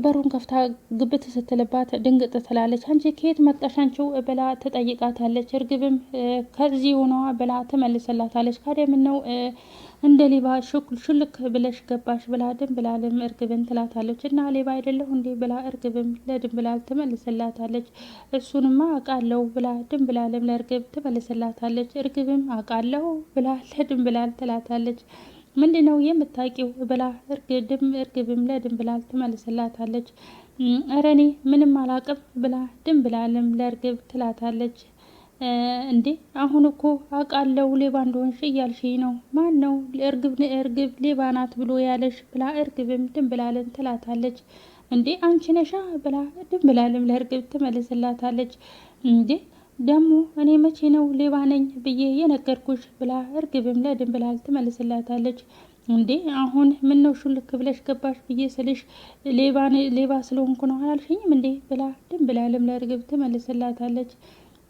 በሩን ከፍታ ግብት ስትልባት ድንግጥ ትላለች። አንቺ ከየት መጣሽ አንቺው ብላ ትጠይቃታለች። እርግብም ከዚህ ሆኗ ብላ ትመልስላታለች። ካዲያ ምን ነው እንደ ሌባ ሹልክ ብለሽ ገባሽ ብላ ድንብላልም እርግብን ትላታለች። እና ሌባ አይደለሁ እንዴ ብላ እርግብም ለድንብላል ትመልስላታለች። እሱንማ አውቃለሁ ብላ ድንብላልም ለእርግብ ትመልስላታለች። እርግብም አውቃለሁ ብላ ለድንብላል ትላታለች። ምንድነው የምታውቂው ብላ እርግብም ለድንብላል ትመልስላታለች። እረ እኔ ምንም አላቅም ብላ ድንብላልም ለእርግብ ትላታለች። እንዴ አሁን እኮ አውቃለሁ ሌባ እንደሆንሽ እያልሽኝ ነው። ማን ነው እርግብ ሌባ ናት ብሎ ያለሽ ብላ እርግብም ድንብላልን ትላታለች። እንዴ አንቺ ነሻ ብላ ድንብላልም ለእርግብ ትመልስላታለች። እንዴ ደግሞ እኔ መቼ ነው ሌባ ነኝ ብዬ የነገርኩሽ ብላ እርግብም ለድንብላል ትመልስላታለች። እንዴ አሁን ምን ነው ሹልክ ብለሽ ገባሽ ብዬ ስልሽ ሌባ ስለሆንኩ ነው አላልሽኝም እንዴ ብላ ድንብላልም ለእርግብ ትመልስላታለች።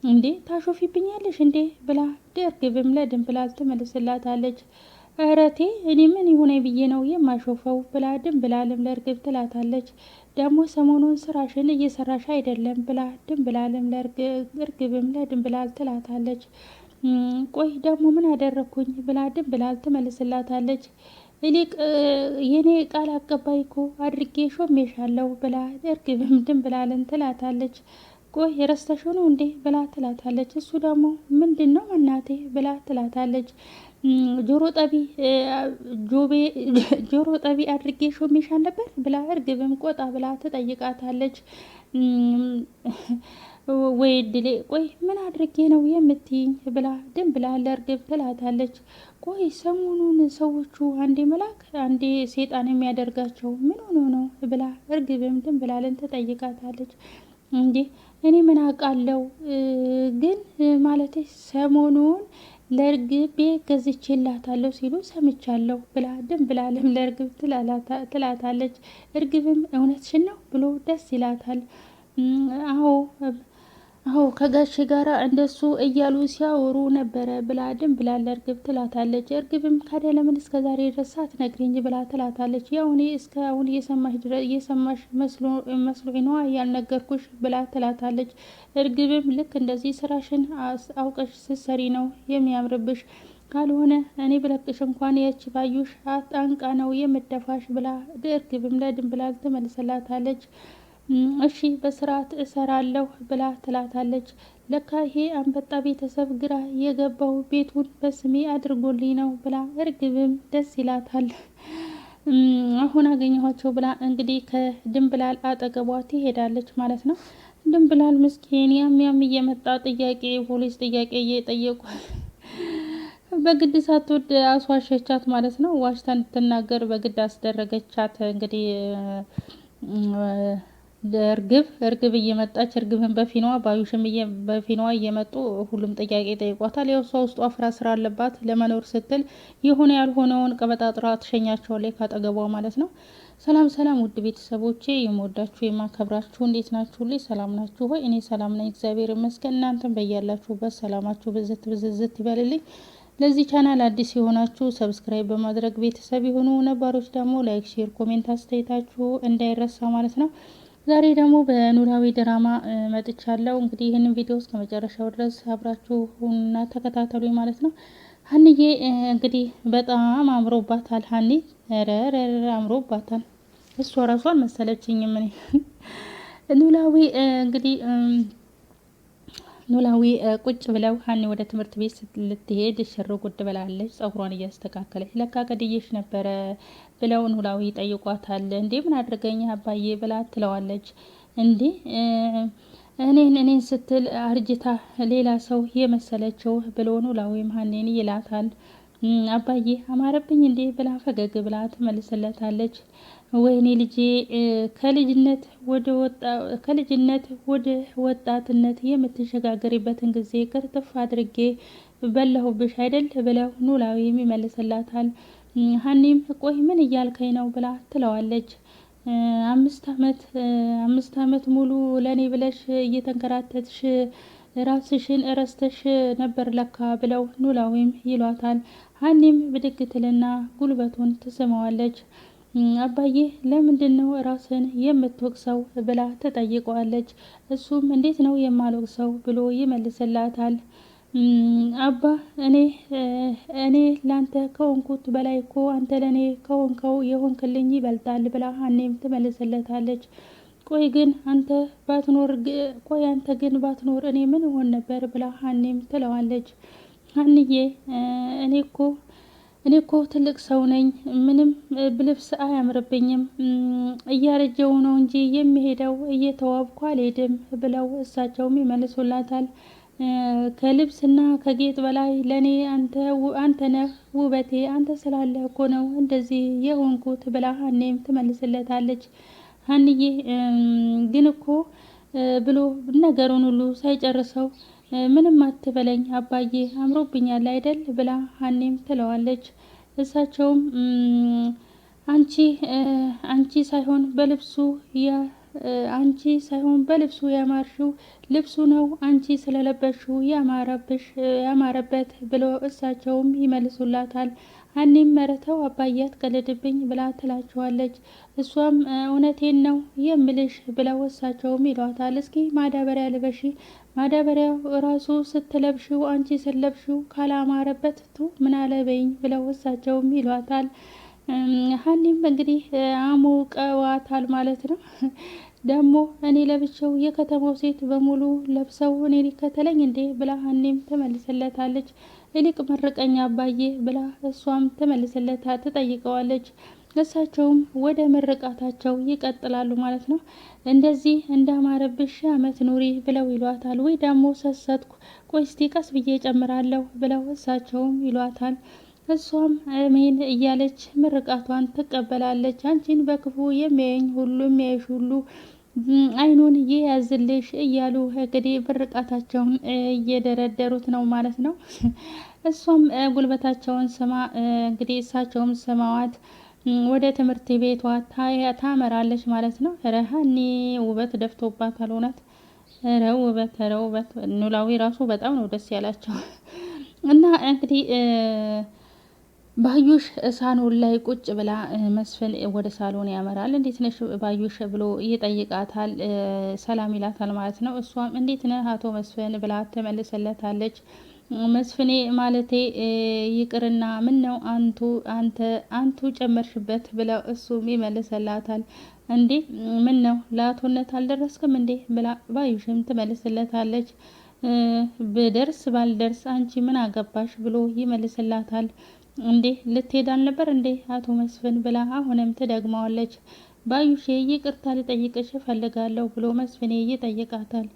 እንዴ ታሾፊብኛለሽ እንዴ ብላ እርግብም ለድንብላል ትመልስላታለች። እረቴ እኔ ምን ይሁኔ ብዬ ነው የማሾፈው ብላ ድንብላልም ለእርግብ ትላታለች። ደግሞ ሰሞኑን ስራሽን እየሰራሽ አይደለም ብላ ድንብላልም እርግብም ለድንብላል ትላታለች። ቆይ ደግሞ ምን አደረኩኝ ብላ ድንብላል ትመልስላታለች። ይልቅ የኔ ቃል አቀባይ እኮ አድርጌ ሾሜሻለሁ ብላ እርግብም ድንብላልን ትላታለች። ቆይ ረስተሽው ነው እንዴ ብላ ትላታለች። እሱ ደግሞ ምንድን ነው እናቴ ብላ ትላታለች። ጆሮ ጠቢ አድርጌ ሾሜሻል ነበር ብላ እርግብም ቆጣ ብላ ትጠይቃታለች። ወይ እድሌ ቆይ ምን አድርጌ ነው የምትይኝ ብላ ድንብላል ለእርግብ ትላታለች። ቆይ ሰሞኑን ሰዎቹ አንዴ መልአክ አንዴ ሴጣን የሚያደርጋቸው ምን ሆኖ ነው ብላ እርግብም ድንብላልን ትጠይቃታለች። እንዴ እኔ ምን አውቃለሁ ግን ማለት ሰሞኑን ለእርግብ ገዝቼላታለሁ ሲሉ ሰምቻለሁ ብላ ድንብላልም ለእርግብ ትላታለች። እርግብም እውነትሽን ነው ብሎ ደስ ይላታል። አዎ ከጋሼ ጋራ እንደሱ እያሉ ሲያወሩ ነበረ ብላ ድንብላል ለእርግብ ትላታለች። እርግብም ካዲያ ለምን እስከ ዛሬ ድረስ ሳትነግሪኝ ብላ ትላታለች። ያው እኔ እስካሁን እየሰማሽ መስሎኝ ነዋ ያልነገርኩሽ ብላ ትላታለች። እርግብም ልክ እንደዚህ ስራሽን አውቀሽ ስትሰሪ ነው የሚያምርብሽ፣ ካልሆነ እኔ ብለቅሽ እንኳን ያቺ ባዩሽ አንቃ ነው የምደፋሽ ብላ እርግብም ለድንብላል ትመልስላታለች። እሺ በስርዓት እሰራለሁ ብላ ትላታለች። ለካ ይሄ አንበጣ ቤተሰብ ግራ የገባው ቤቱን በስሜ አድርጎልኝ ነው ብላ እርግብም ደስ ይላታል። አሁን አገኘኋቸው ብላ እንግዲህ ከድንብላል አጠገቧ ትሄዳለች ማለት ነው። ድንብላል ምስኪን ያም እየመጣ ፖሊስ ጥያቄ እየጠየቁ በግድ ሳትወድ አስዋሸቻት ማለት ነው። ዋሽታ እንድትናገር በግድ አስደረገቻት። እንግዲህ እርግብ እየመጣች እርግብን በፊኗ ባዩሽም በፊኗ እየመጡ ሁሉም ጥያቄ ጠይቋታል። ያው እሷ ውስጧ ፍራ ስራ አለባት ለመኖር ስትል የሆነ ያልሆነውን ቀበጣጥራ ትሸኛቸዋለች ካጠገቧ ማለት ነው። ሰላም ሰላም ውድ ቤተሰቦቼ የምወዳችሁ የማከብራችሁ እንዴት ናችሁልኝ? ሰላም ናችሁ ሆይ? እኔ ሰላም ነኝ እግዚአብሔር ይመስገን። እናንተም በያላችሁበት ሰላማችሁ ብዝት ይበልልኝ። ለዚህ ቻናል አዲስ የሆናችሁ ሰብስክራይብ በማድረግ ቤተሰብ የሆኑ ነባሮች ደግሞ ላይክ፣ ሼር፣ ኮሜንት አስተያየታችሁ እንዳይረሳ ማለት ነው። ዛሬ ደግሞ በኖላዊ ድራማ መጥቻለሁ። እንግዲህ ይህንን ቪዲዮ እስከ መጨረሻው ድረስ አብራችሁና ተከታተሉኝ ማለት ነው። ሀንዬ እንግዲህ በጣም አምሮባታል። ሀኒ ረረ አምሮባታል። እሷ ራሷን መሰለችኝም እኔ ኖላዊ እንግዲህ ኖላዊ ቁጭ ብለው ሀኒ ወደ ትምህርት ቤት ልትሄድ ሽር ጉድ ብላለች። ጸጉሯን እያስተካከለች ለካ ገድዬሽ ነበረ ብለው ኖላዊ ጠይቋታል። እንዴ ምን አድርገኝ አባዬ ብላ ትለዋለች። እንዴ እኔን ስትል አርጅታ ሌላ ሰው የመሰለችው ብሎ ኖላዊም ሀኒን ይላታል። አባዬ አማረብኝ እንዴ ብላ ፈገግ ብላ ትመልስለታለች። ወይኔ ልጄ ከልጅነት ወደ ወጣትነት የምትሸጋገሪበትን ጊዜ ቅርጥፍ አድርጌ በላሁብሽ አይደል ብለው ኖላዊም ይመልስላታል። ሀኒም ቆይ ምን እያልከኝ ነው ብላ ትለዋለች። 5 አመት ሙሉ ለኔ ብለሽ እየተንከራተትሽ ራስሽን እረስተሽ ነበር ለካ ብለው ኖላዊም ይሏታል። ሀኒም ብድግ ትልና ጉልበቱን ትስመዋለች። አባዬ ለምንድን ነው ራስን የምትወቅሰው ብላ ትጠይቀዋለች። እሱም እንዴት ነው የማልወቅሰው ብሎ ይመልስላታል። አባ እኔ እኔ ላንተ ከሆንኩት በላይ እኮ አንተ ለእኔ ከሆንከው የሆንክልኝ ይበልጣል ብላ ሀኔም ትመልስለታለች። ቆይ ግን አንተ ባትኖር ቆይ አንተ ግን ባትኖር እኔ ምን ሆን ነበር ብላ ሀኔም ትለዋለች። ሀንዬ እኔ እኮ ትልቅ ሰው ነኝ፣ ምንም ብልብስ አያምርብኝም፣ እያረጀው ነው እንጂ የሚሄደው እየተዋብኩ አልሄድም ብለው እሳቸውም ይመልሱላታል። ከልብስና ከጌጥ በላይ ለእኔ አንተ ነህ ውበቴ፣ አንተ ስላለ እኮ ነው እንደዚህ የሆንኩት ብላ ሀኔም ትመልስለታለች። ሀንዬ ግን እኮ ብሎ ነገሩን ሁሉ ሳይጨርሰው ምንም አትበለኝ አባዬ አምሮብኛል አይደል ብላ ሀኔም ትለዋለች። እሳቸውም አንቺ ሳይሆን በልብሱ ያማርሽው ልብሱ ነው አንቺ ስለለበሽው ያማረበት ብሎ እሳቸውም ይመልሱላታል። ሀኒም መረተው አባዬ አትቀልድብኝ ብላ ትላቸዋለች። እሷም እውነቴን ነው የምልሽ ብለው እሳቸውም ይሏታል። እስኪ ማዳበሪያ ልበሺ፣ ማዳበሪያው ራሱ ስትለብሽው አንቺ ስትለብሽው ካላማረበት ምን አለበኝ ብለው እሳቸውም ይሏታል። ሀኒም እንግዲህ አሞቀዋታል ማለት ነው። ደግሞ እኔ ለብቻው የከተማው ሴት በሙሉ ለብሰው እኔ ሊከተለኝ እንዴ ብላ ሀኒም ትመልስለታለች። ይልቅ መርቀኝ አባዬ ብላ እሷም ትጠይቀዋለች። እሳቸውም ወደ ምርቃታቸው ይቀጥላሉ ማለት ነው። እንደዚህ እንዳማረብሽ አመት ኑሪ ብለው ይሏታል። ወይ ደግሞ ሰሰትኩ፣ ቆይ እስቲ ቀስ ብዬ ጨምራለሁ ብለው እሳቸውም ይሏታል። እሷም አሜን እያለች ምርቃቷን ትቀበላለች። አንቺን በክፉ የሚያይሽ ሁሉ አይኑን ይያዝልሽ እያሉ እንግዲህ ምርቃታቸውን እየደረደሩት ነው ማለት ነው። እሷም ጉልበታቸውን ስማ እንግዲህ እሳቸውም ስማዋት ወደ ትምህርት ቤቷ ታመራለች ማለት ነው። ኧረ ሀኒ ውበት ደፍቶባታል እውነት። ኧረ ውበት ኖላዊ ራሱ በጣም ነው ደስ ያላቸው። እና እንግዲህ ባዩሽ ሳሎን ላይ ቁጭ ብላ መስፍን ወደ ሳሎን ያመራል። እንዴት ነሽ ባዩሽ ብሎ ይጠይቃታል። ሰላም ይላታል ማለት ነው። እሷም እንዴት ነህ አቶ መስፍን ብላ ትመልስለታለች። መስፍኔ ማለቴ ይቅርና ምን ነው አንቱ ጨመርሽበት ብለው እሱም ይመልስላታል። እንዴ ምን ነው ለአቶነት አልደረስክም እንዴ ብላ ባዩሽም ትመልስለታለች። ብደርስ ባልደርስ አንቺ ምን አገባሽ ብሎ ይመልስላታል። እንዴ ልትሄድ አልነበር እንዴ አቶ መስፍን ብላ አሁንም ትደግመዋለች። ባዩሼ ይቅርታ ልጠይቅሽ እፈልጋለሁ ብሎ መስፍኔ ይጠይቃታል።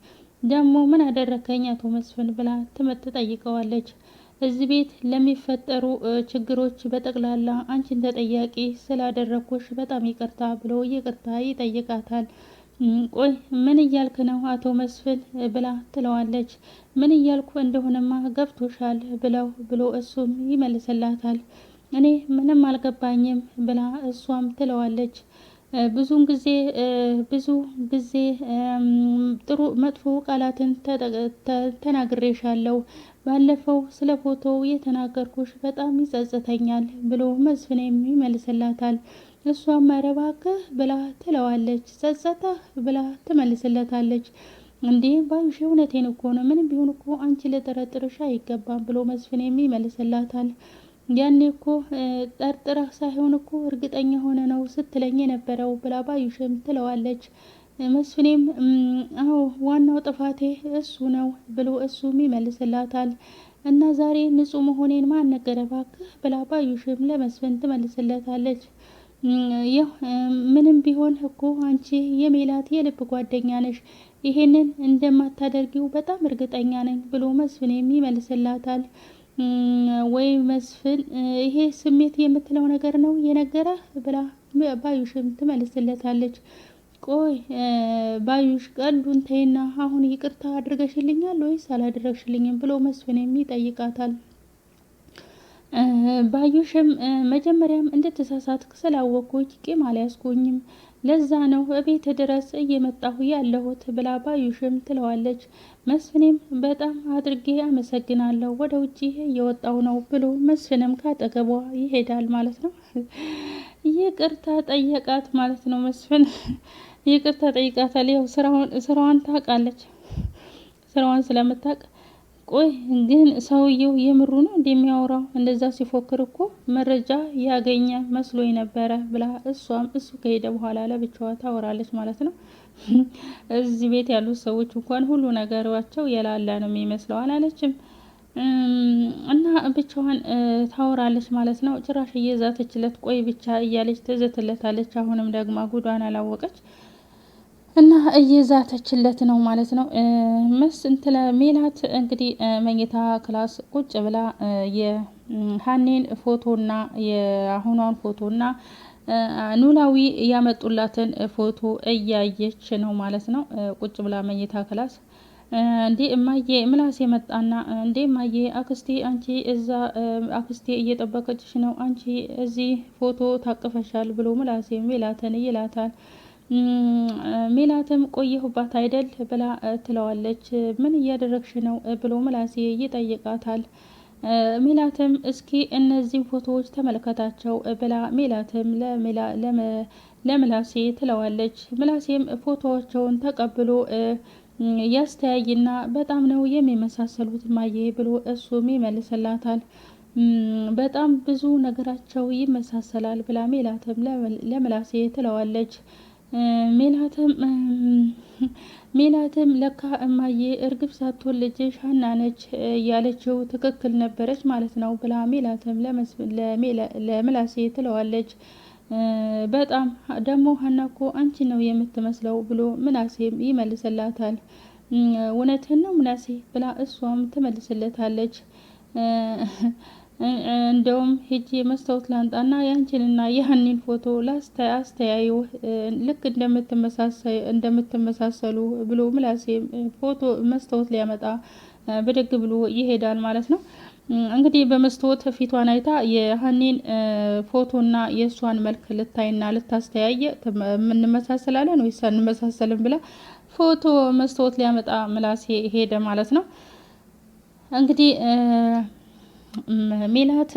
ደግሞ ምን አደረከኝ አቶ መስፍን ብላ ትጠይቀዋለች። እዚህ ቤት ለሚፈጠሩ ችግሮች በጠቅላላ አንቺን ተጠያቂ ስላደረኩሽ በጣም ይቅርታ ብሎ ይቅርታ ይጠይቃታል። ቆይ ምን እያልክ ነው አቶ መስፍን ብላ ትለዋለች። ምን እያልኩ እንደሆነማ ገብቶሻል ብሎ እሱም ይመልስላታል። እኔ ምንም አልገባኝም ብላ እሷም ትለዋለች። ብዙ ጊዜ ጥሩ መጥፎ ቃላትን ተናግሬሻለሁ። ባለፈው ስለ ፎቶ የተናገርኩሽ በጣም ይጸጽተኛል ብሎ መስፍኔም ይመልስላታል። እሷም ኧረ እባክህ ብላ ትለዋለች። ጸጸተህ ብላ ትመልስለታለች። እንዴ ባዩሽ እውነቴን እኮ ነው፣ ምንም ቢሆን እኮ አንቺ ልጠረጥርሽ አይገባም ብሎ መስፍኔም ይመልስላታል። ያኔ እኮ ጠርጥረህ ሳይሆን እኮ እርግጠኛ ሆነ ነው ስትለኝ የነበረው ብላ ባዩሽም ትለዋለች። መስፍኔም አዎ ዋናው ጥፋቴ እሱ ነው ብሎ እሱም ይመልስላታል። እና ዛሬ ንጹህ መሆኔን ማን ነገረ እባክህ ብላ ባዩሽም ለመስፍን ትመልስለታለች። ያው ምንም ቢሆን እኮ አንቺ የሜላት የልብ ጓደኛ ነሽ፣ ይሄንን እንደማታደርጊው በጣም እርግጠኛ ነኝ ብሎ መስፍኔም ይመልስላታል። ወይ መስፍን ይሄ ስሜት የምትለው ነገር ነው የነገረህ ብላ ባዩሽም ትመልስለታለች። ቆይ ባዩሽ ቀልዱን ተይና አሁን ይቅርታ አድርገሽልኛል ወይስ አላደረግሽልኝም ብሎ መስፍኔም ይጠይቃታል። ባዩሽም መጀመሪያም እንድትሳሳትክ ስላወቅኩኝ ቂም አልያዝኩኝም፣ ለዛ ነው እቤት ድረስ እየመጣሁ ያለሁት ብላ ባዩሽም ትለዋለች። መስፍኔም በጣም አድርጌ አመሰግናለሁ፣ ወደ ውጭ እየወጣው ነው ብሎ መስፍንም ካጠገቧ ይሄዳል ማለት ነው። ይቅርታ ጠየቃት ማለት ነው መስፍን። ይቅርታ ጠይቃታል። ያው ስራዋን ታውቃለች። ስራዋን ስለምታውቅ ቆይ ግን ሰውየው የምሩ ነው እንደሚያወራው? እንደዛ ሲፎክር እኮ መረጃ ያገኘ መስሎኝ ነበረ ብላ እሷም እሱ ከሄደ በኋላ ለብቻዋ ታወራለች ማለት ነው። እዚህ ቤት ያሉት ሰዎች እንኳን ሁሉ ነገሯቸው የላላ ነው የሚመስለው አላለችም። እና ብቻዋን ታወራለች ማለት ነው። ጭራሽ እየዛተችለት ቆይ ብቻ እያለች ትዘትለታለች። አሁንም ደግማ ጉዷን አላወቀች እና እየዛተችለት ነው ማለት ነው። እንትለ ሜላት እንግዲህ መኝታ ክላስ ቁጭ ብላ የሀኔን ፎቶና የአሁኗን ፎቶና ኖላዊ ያመጡላትን ፎቶ እያየች ነው ማለት ነው። ቁጭ ብላ መኝታ ክላስ እንዴ እማዬ ምላስ የመጣና እንዴ እማዬ አክስቴ አንቺ እዛ አክስቴ እየጠበቀችሽ ነው፣ አንቺ እዚህ ፎቶ ታቅፈሻል ብሎ ምላሴ ሜላትን ይላታል። ሜላትም ቆየሁባት አይደል ብላ ትለዋለች። ምን እያደረግሽ ነው ብሎ ምላሴ ይጠይቃታል። ሜላትም እስኪ እነዚህን ፎቶዎች ተመልከታቸው ብላ ሜላትም ለምላሴ ትለዋለች። ምላሴም ፎቶዎቸውን ተቀብሎ ያስተያይና በጣም ነው የሚመሳሰሉት ማየ ብሎ እሱም ይመልስላታል። በጣም ብዙ ነገራቸው ይመሳሰላል ብላ ሜላትም ለምላሴ ትለዋለች። ሜላትም ለካ እማዬ እርግብ ሳትሆን ልጅሽ ሀና ነች ያለችው ትክክል ነበረች ማለት ነው ብላ ሜላትም ለምላሴ ትለዋለች። በጣም ደግሞ ሀና እኮ አንቺ ነው የምትመስለው ብሎ ምናሴም ይመልስላታል። እውነትህን ነው ምናሴ ብላ እሷም ትመልስለታለች። እንደውም ሄጄ መስታወት ላንጣና ያንቺንና የሀኒን ፎቶ አስተያዩ ልክ እንደምትመሳሰሉ ብሎ ምላሴ ፎቶ መስታወት ሊያመጣ ብድግ ብሎ ይሄዳል ማለት ነው። እንግዲህ በመስታወት ፊቷን አይታ የሀኒን ፎቶና የእሷን መልክ ልታይና ልታስተያየ እንመሳሰላለን ወይስ አንመሳሰልም ብላ ፎቶ መስታወት ሊያመጣ ምላሴ ሄደ ማለት ነው። እንግዲህ ሜላት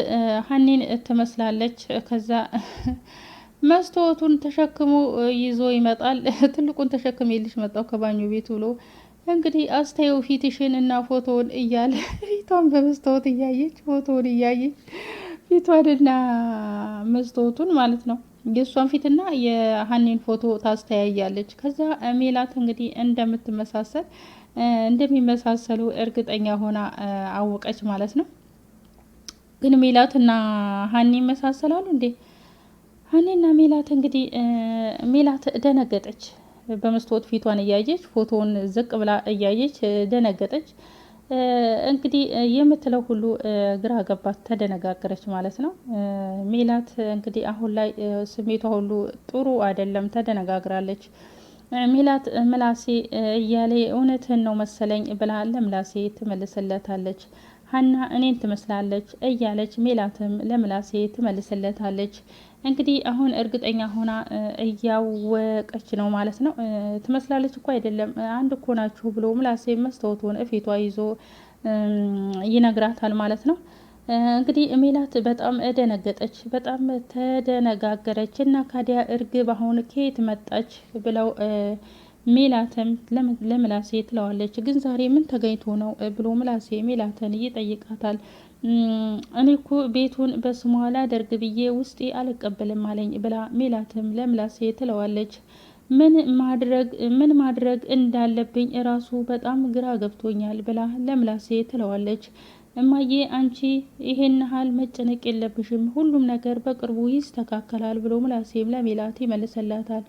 ሀኒን ትመስላለች። ከዛ መስታወቱን ተሸክሞ ይዞ ይመጣል። ትልቁን ተሸክሜ ልሽ መጣው ከባኞ ቤት ብሎ እንግዲህ አስተያየው ፊትሽን እና ፎቶውን እያለ ፊቷን በመስታወት እያየች ፎቶውን እያየች ፊቷንና መስታወቱን ማለት ነው የእሷን ፊትና የሀኒን ፎቶ ታስተያያለች። ከዛ ሜላት እንግዲህ እንደሚመሳሰሉ እርግጠኛ ሆና አወቀች ማለት ነው። ግን ሜላት እና ሀኒ ይመሳሰላሉ እንዴ? ሀኒና ሜላት እንግዲህ ሜላት ደነገጠች። በመስታወት ፊቷን እያየች ፎቶውን ዝቅ ብላ እያየች ደነገጠች። እንግዲህ የምትለው ሁሉ ግራ ገባት፣ ተደነጋገረች ማለት ነው። ሜላት እንግዲህ አሁን ላይ ስሜቷ ሁሉ ጥሩ አይደለም፣ ተደነጋግራለች። ሜላት ምላሴ እያለ እውነትህን ነው መሰለኝ ብላ ለምላሴ ትመልስለታለች። ሀና እኔን ትመስላለች እያለች ሜላትም ለምላሴ ትመልስለታለች። እንግዲህ አሁን እርግጠኛ ሆና እያወቀች ነው ማለት ነው። ትመስላለች እኮ አይደለም አንድ እኮ ናችሁ ብሎ ምላሴ መስታወቱን እፊቷ ይዞ ይነግራታል ማለት ነው። እንግዲህ ሜላት በጣም ደነገጠች፣ በጣም ተደነጋገረች። እና ካዲያ እርግብ አሁን ከየት መጣች ብለው ሜላትም ለምላሴ ትለዋለች። ግን ዛሬ ምን ተገኝቶ ነው ብሎ ምላሴ ሜላትን ይጠይቃታል። እኔ እኮ ቤቱን በስሟ ላደርግ ብዬ ውስጤ አልቀበልም አለኝ ብላ ሜላትም ለምላሴ ትለዋለች። ምን ማድረግ እንዳለብኝ እራሱ በጣም ግራ ገብቶኛል ብላ ለምላሴ ትለዋለች። እማዬ አንቺ ይሄን ያህል መጨነቅ የለብሽም፣ ሁሉም ነገር በቅርቡ ይስተካከላል ብሎ ምላሴም ለሜላት ይመልስላታል።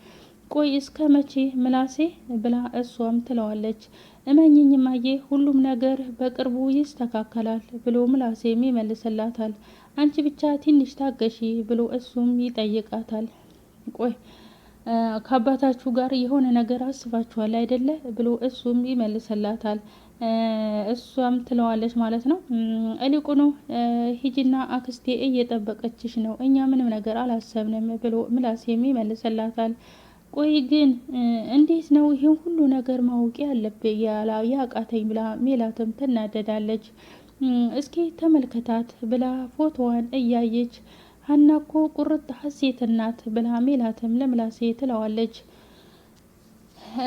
ቆይ እስከ መቼ ምላሴ ብላ እሷም ትለዋለች። እመኝኝ እማዬ ሁሉም ነገር በቅርቡ ይስተካከላል ብሎ ምላሴም ይመልስላታል። አንቺ ብቻ ትንሽ ታገሺ ብሎ እሱም ይጠይቃታል። ቆይ ከአባታችሁ ጋር የሆነ ነገር አስባችኋል አይደለ ብሎ እሱም ይመልስላታል። እሷም ትለዋለች ማለት ነው። እልቁኑ ሂጂና አክስቴ እየጠበቀችሽ ነው፣ እኛ ምንም ነገር አላሰብንም ብሎ ምላሴም ይመልስላታል። ቆይ ግን እንዴት ነው ይህን ሁሉ ነገር ማወቅ ያለብኝ ያቃተኝ ብላ ሜላትም ትናደዳለች። እስኪ ተመልከታት ብላ ፎቶዋን እያየች ሀና እኮ ቁርጥ ሀሴት ናት ብላ ሜላትም ለምላሴ ትለዋለች።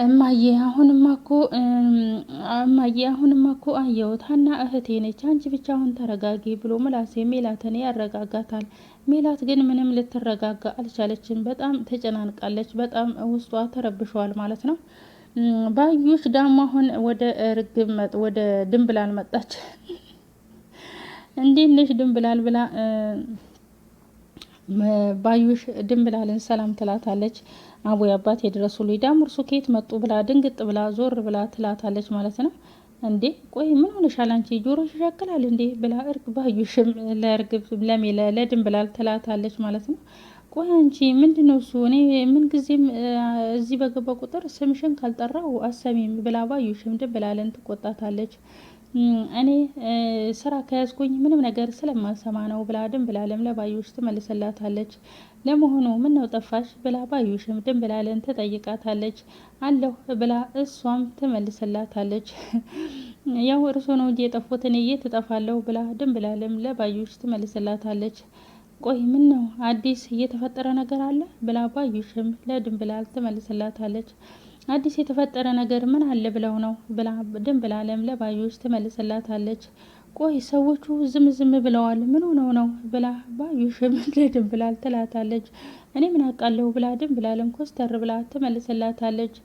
እማዬ አሁንማ እኮ አየሁት ሀና እህቴ ነች፣ አንቺ ብቻ አሁን ተረጋጊ ብሎ ምላሴ ሜላትን ያረጋጋታል። ሜላት ግን ምንም ልትረጋጋ አልቻለችም። በጣም ተጨናንቃለች። በጣም ውስጧ ተረብሸዋል ማለት ነው። ባዩሽ ዳማ አሁን ወደ ድንብላል መጣች። እንዴት ነሽ ድንብላል ብላ ባዩሽ ድንብላልን ሰላም ትላታለች። አቦይ አባት የድረሱልኝ ዳምርሱ ከየት መጡ ብላ ድንግጥ ብላ ዞር ብላ ትላታለች ማለት ነው። እንዴ ቆይ ምን ሆነሻል አንቺ ጆሮሽ ይሻክላል እንዴ ብላ ባዩሽም ለድንብላል ትላታለች ማለት ነው። ቆይ አንቺ ምንድነው እሱ? እኔ ምን ጊዜም እዚህ በገባ ቁጥር ስምሽን ካልጠራው አሰሚም ብላ ባዩሽም ድንብላልን ትቆጣታለች። እኔ ስራ ከያዝኩኝ ምንም ነገር ስለማልሰማ ነው ብላ ድንብላልም ለባዩሽ ትመልስላታለች። ለመሆኑ ምን ነው ጠፋሽ ብላ ባዩሽም ድንብላልን ትጠይቃታለች። አለሁ ብላ እሷም ትመልስላታለች። ያው እርሶ ነው እንጂ የጠፉት እኔ የት እጠፋለሁ ብላ ድንብላልም ለባዩሽ ትመልስላታለች። ቆይ ምን ነው አዲስ እየተፈጠረ ነገር አለ ብላ ባዩሽም ለድንብላል ትመልስላታለች። አዲስ የተፈጠረ ነገር ምን አለ ብለው ነው ብላ ድንብላልም ለባዩሽ ትመልስላታለች። ቆይ ሰዎቹ ዝም ብለዋል ምን ሆነው ነው ብላ ባዩሽም ለድንብላል ትላታለች። እኔ ምን አውቃለሁ ብላ ድንብላልም ኮስተር ብላ ትመልስላታለች።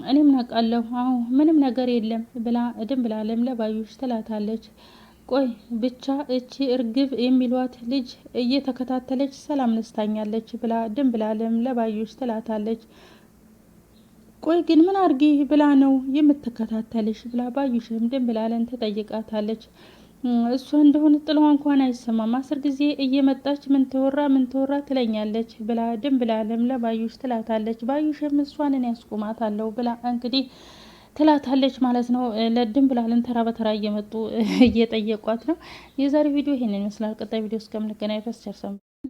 እኔ ምን አውቃለሁ አዎ ምንም ነገር የለም ብላ ድንብላልም ለባዩሽ ትላታለች። ቆይ ብቻ እቺ እርግብ የሚሏት ልጅ እየተከታተለች ሰላም ነስታኛለች ብላ ድንብላልም ለባዩሽ ትላታለች። ቆይ ግን ምን አርጊ ብላ ነው የምትከታተልሽ ብላ ባዩሽም ድንብላልን ትጠይቃታለች። እሷ እንደሆነ ጥለዋ እንኳን አይሰማም 10 ጊዜ እየመጣች ምን ተወራ ትለኛለች ብላ ድንብላልም ለባዩሽ ትላታለች። ባዩሽም እሷን እኔ ያስቆማታለሁ ብላ እንግዲህ ትላታለች ማለት ነው። ለድንብላልን ተራ በተራ እየመጡ እየጠየቋት ነው። የዛሬ ቪዲዮ ይሄንን ይመስላል። ቀጣይ ቪዲዮ እስከምንገናኝ ድረስ ቸር ሰንብቱ።